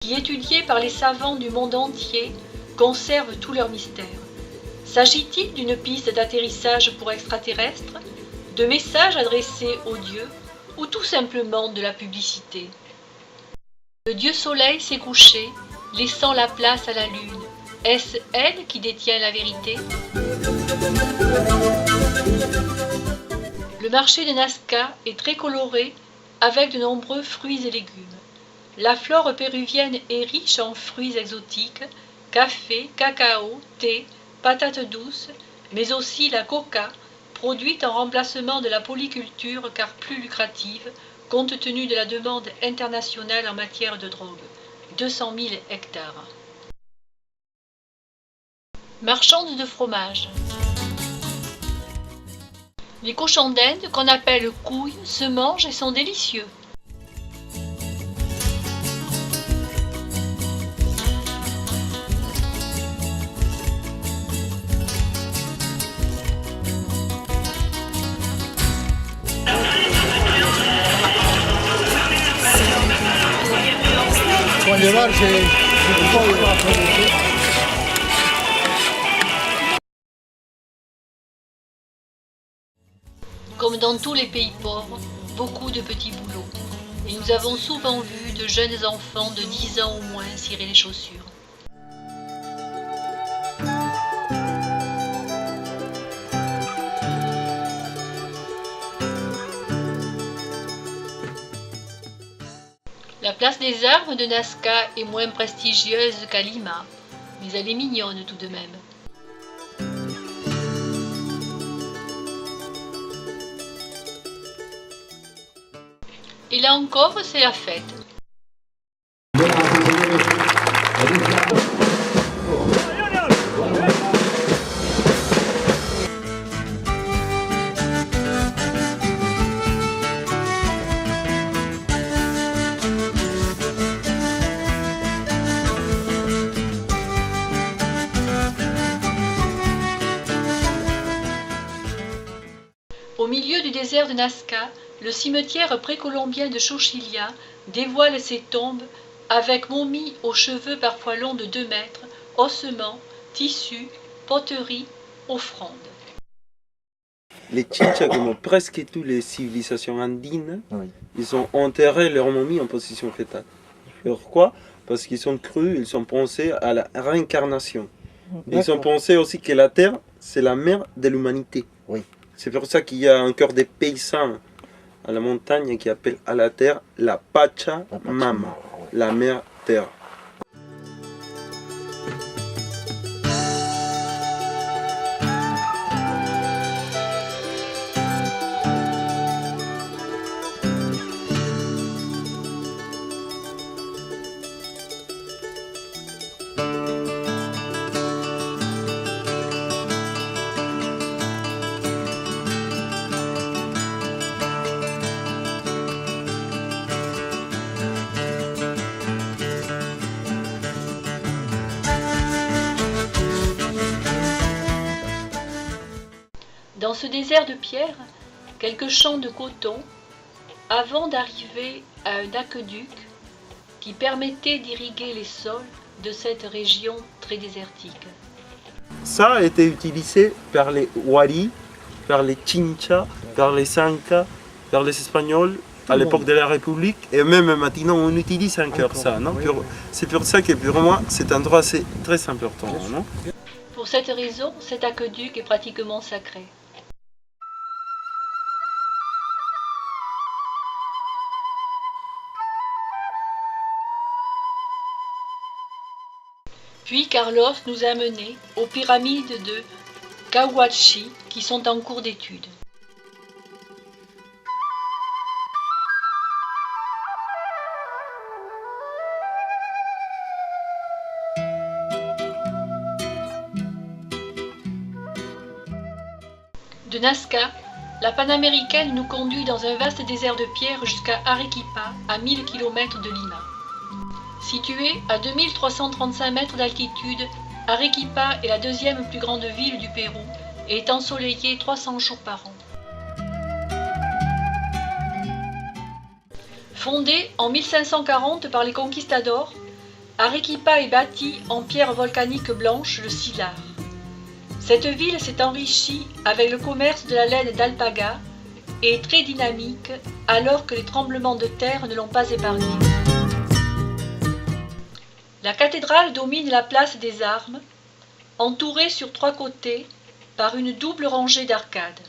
qui, étudiée par les savants du monde entier, conserve tous leurs mystères. S'agit-il d'une piste d'atterrissage pour extraterrestres, de messages adressés aux dieux, ou tout simplement de la publicité? Le dieu soleil s'est couché, laissant la place à la lune. Est-ce elle qui détient la vérité? Le marché de Nazca est très coloré, avec de nombreux fruits et légumes. La flore péruvienne est riche en fruits exotiques, café, cacao, thé, patates douces, mais aussi la coca, produite en remplacement de la polyculture car plus lucrative, compte tenu de la demande internationale en matière de drogue, 200 000 hectares. Marchande de fromage. Les cochons d'Inde, qu'on appelle couilles, se mangent et sont délicieux. Comme dans tous les pays pauvres, beaucoup de petits boulots. Et nous avons souvent vu de jeunes enfants de 10 ans au moins cirer les chaussures. La place des Armes de Nazca est moins prestigieuse qu'à Lima, mais elle est mignonne tout de même. Et là encore, c'est la fête. Au milieu du désert de Nazca, le cimetière précolombien de Xochitl dévoile ses tombes avec momies aux cheveux parfois longs de 2 mètres, ossements, tissus, poteries, offrandes. Les Chinchas, comme presque toutes les civilisations andines, ils ont enterré leurs momies en position fétale. Pourquoi? Parce qu'ils ont cru, ils ont pensé à la réincarnation. Ils ont pensé aussi que la Terre, c'est la mère de l'humanité. Oui. C'est pour ça qu'il y a encore des paysans à la montagne qui appellent à la Terre la Pachamama, la mère Terre. Dans ce désert de pierre, quelques champs de coton, avant d'arriver à un aqueduc qui permettait d'irriguer les sols de cette région très désertique. Ça a été utilisé par les Wari, par les Chinchas, par les Incas, par les Espagnols à l'époque de la République, et même maintenant on utilise encore ça. C'est pour ça que pour moi cet endroit c'est très important. Non? Pour cette raison, cet aqueduc est pratiquement sacré. Puis Carlos nous a menés aux pyramides de Cahuachi qui sont en cours d'étude. De Nazca, la panaméricaine nous conduit dans un vaste désert de pierre jusqu'à Arequipa, à 1000 km de Lima. Située à 2335 mètres d'altitude, Arequipa est la 2e plus grande ville du Pérou et est ensoleillée 300 jours par an. Fondée en 1540 par les conquistadors, Arequipa est bâtie en pierre volcanique blanche, le sillar. Cette ville s'est enrichie avec le commerce de la laine d'alpaga et est très dynamique alors que les tremblements de terre ne l'ont pas épargnée. La cathédrale domine la place des Armes, entourée sur 3 côtés par une double rangée d'arcades.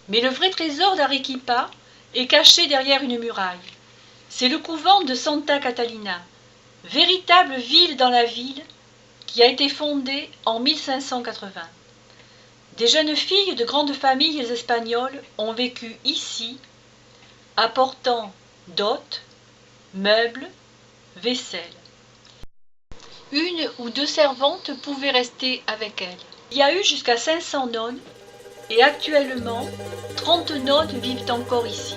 Mais le vrai trésor d'Arequipa est caché derrière une muraille. C'est le couvent de Santa Catalina, véritable ville dans la ville, qui a été fondée en 1580. Des jeunes filles de grandes familles espagnoles ont vécu ici, apportant dot, meubles, vaisselle. 1 ou 2 servantes pouvaient rester avec elles. Il y a eu jusqu'à 500 nonnes, et actuellement, 30 nonnes vivent encore ici.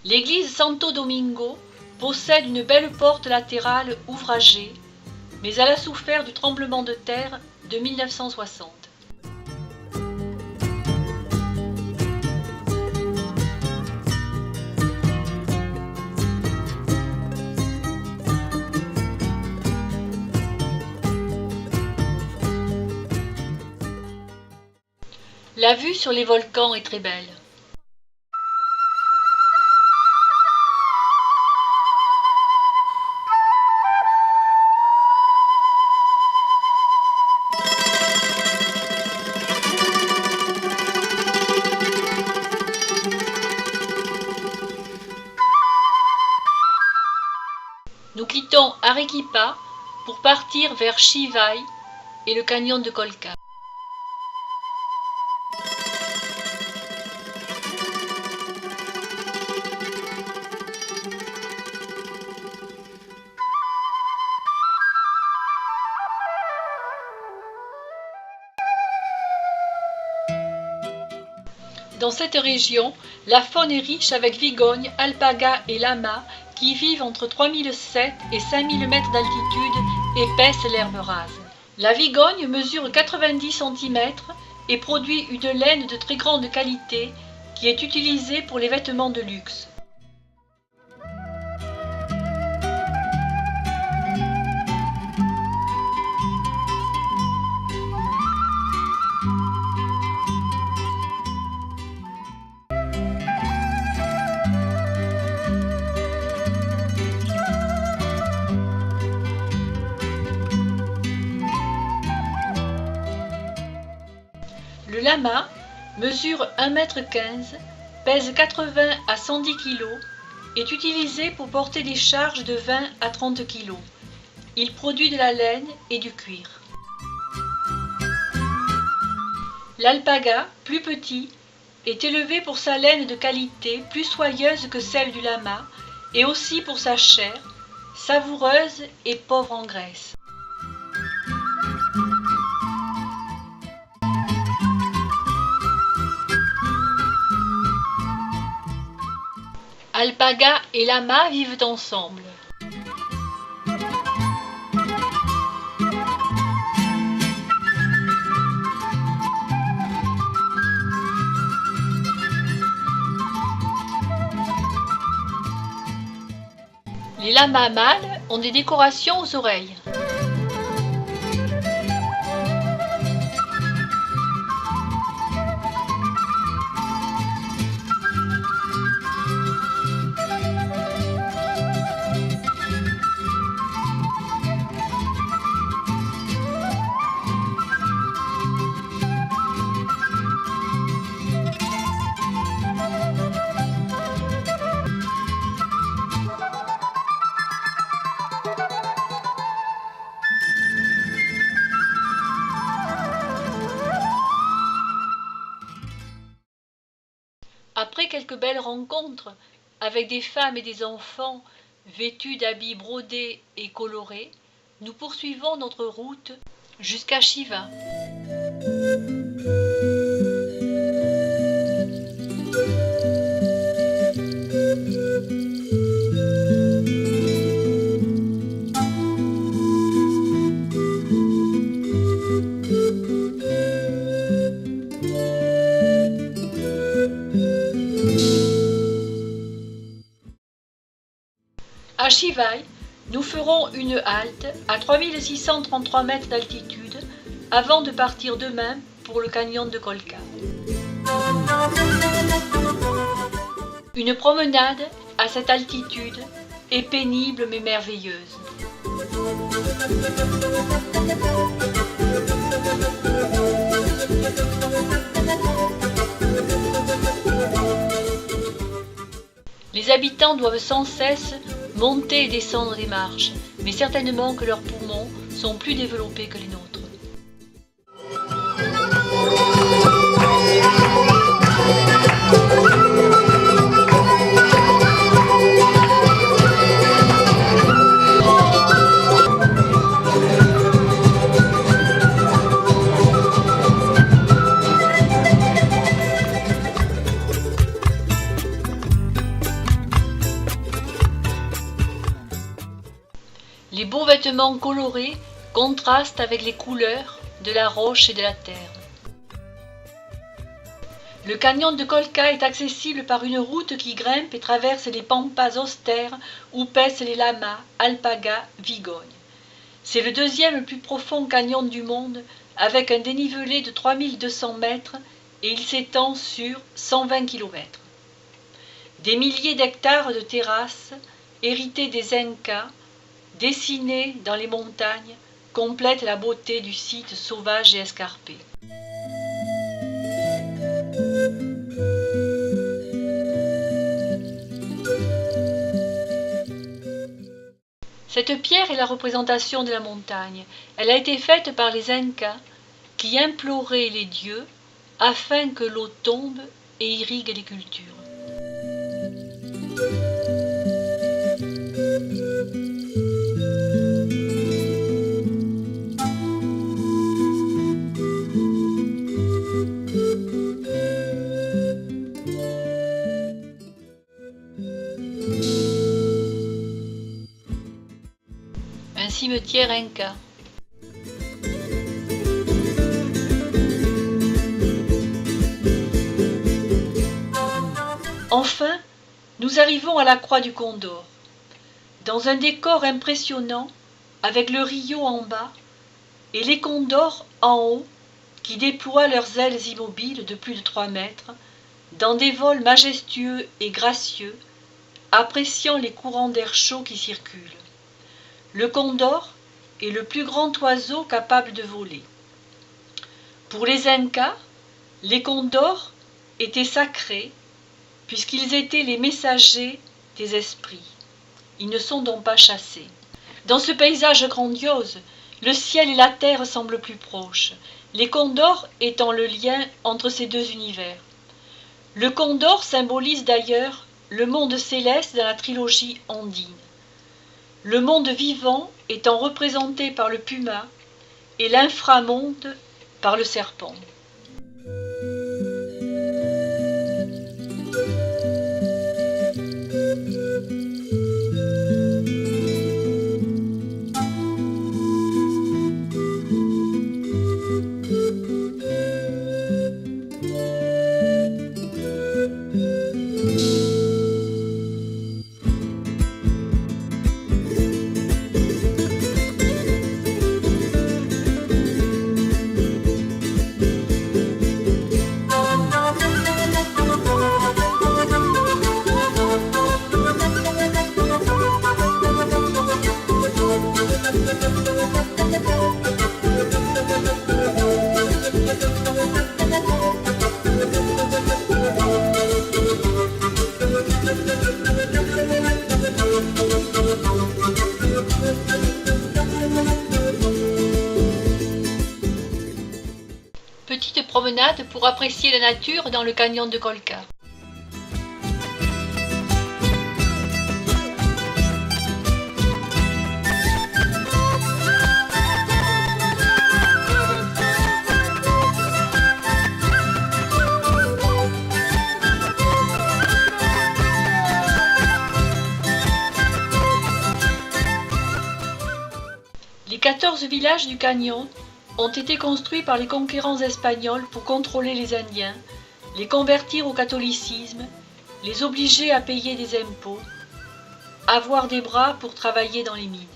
L'église Santo Domingo possède une belle porte latérale ouvragée, mais elle a souffert du tremblement de terre de 1960. La vue sur les volcans est très belle. Nous quittons Arequipa pour partir vers Chivay et le canyon de Colca. Dans cette région, la faune est riche avec vigognes, alpagas et lamas qui vivent entre 3007 et 5000 mètres d'altitude et paissent l'herbe rase. La vigogne mesure 90 cm et produit une laine de très grande qualité qui est utilisée pour les vêtements de luxe. Le lama mesure 1,15 m, pèse 80 à 110 kg, est utilisé pour porter des charges de 20 à 30 kg. Il produit de la laine et du cuir. L'alpaga, plus petit, est élevé pour sa laine de qualité plus soyeuse que celle du lama et aussi pour sa chair, savoureuse et pauvre en graisse. Alpaga et lama vivent ensemble. Les lamas mâles ont des décorations aux oreilles. quelques belles rencontres avec des femmes et des enfants vêtus d'habits brodés et colorés, nous poursuivons notre route jusqu'à Shiva. À Shivai, nous ferons une halte à 3633 mètres d'altitude avant de partir demain pour le canyon de Kolka. Une promenade à cette altitude est pénible mais merveilleuse. Les habitants doivent sans cesse monter et descendre des marches, mais certainement que leurs poumons sont plus développés que les nôtres. Les beaux vêtements colorés contrastent avec les couleurs de la roche et de la terre. Le canyon de Kolka est accessible par une route qui grimpe et traverse les pampas austères où paissent les lamas, alpagas, vigognes. C'est le deuxième le plus profond canyon du monde avec un dénivelé de 3200 mètres et il s'étend sur 120 km. Des milliers d'hectares de terrasses héritées des Incas dessinés dans les montagnes, complètent la beauté du site sauvage et escarpé. Cette pierre est la représentation de la montagne. Elle a été faite par les Incas qui imploraient les dieux afin que l'eau tombe et irrigue les cultures. Un cimetière Inca. Enfin, nous arrivons à la croix du Condor. Dans un décor impressionnant, avec le Rio en bas et les condors en haut qui déploient leurs ailes immobiles de plus de 3 mètres, dans des vols majestueux et gracieux, appréciant les courants d'air chaud qui circulent. Le condor est le plus grand oiseau capable de voler. Pour les Incas, les condors étaient sacrés puisqu'ils étaient les messagers des esprits. Ils ne sont donc pas chassés. Dans ce paysage grandiose, le ciel et la terre semblent plus proches, les condors étant le lien entre ces deux univers. Le condor symbolise d'ailleurs le monde céleste dans la trilogie andine. Le monde vivant étant représenté par le puma et l'inframonde par le serpent. Petite promenade pour apprécier la nature dans le canyon de Kolka. 14 villages du canyon ont été construits par les conquérants espagnols pour contrôler les Indiens, les convertir au catholicisme, les obliger à payer des impôts, avoir des bras pour travailler dans les mines.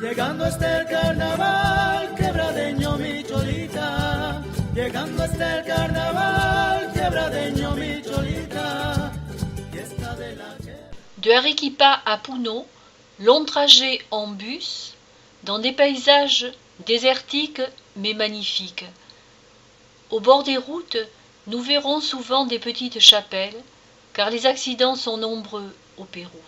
Llegando hasta el carnaval, quebradeño mi cholita. Llegando hasta el carnaval, quebradeño mi cholita. Fiesta de la De Arequipa à Puno, long trajet en bus, dans des paysages désertiques mais magnifiques. Au bord des routes, nous verrons souvent des petites chapelles, car les accidents sont nombreux au Pérou.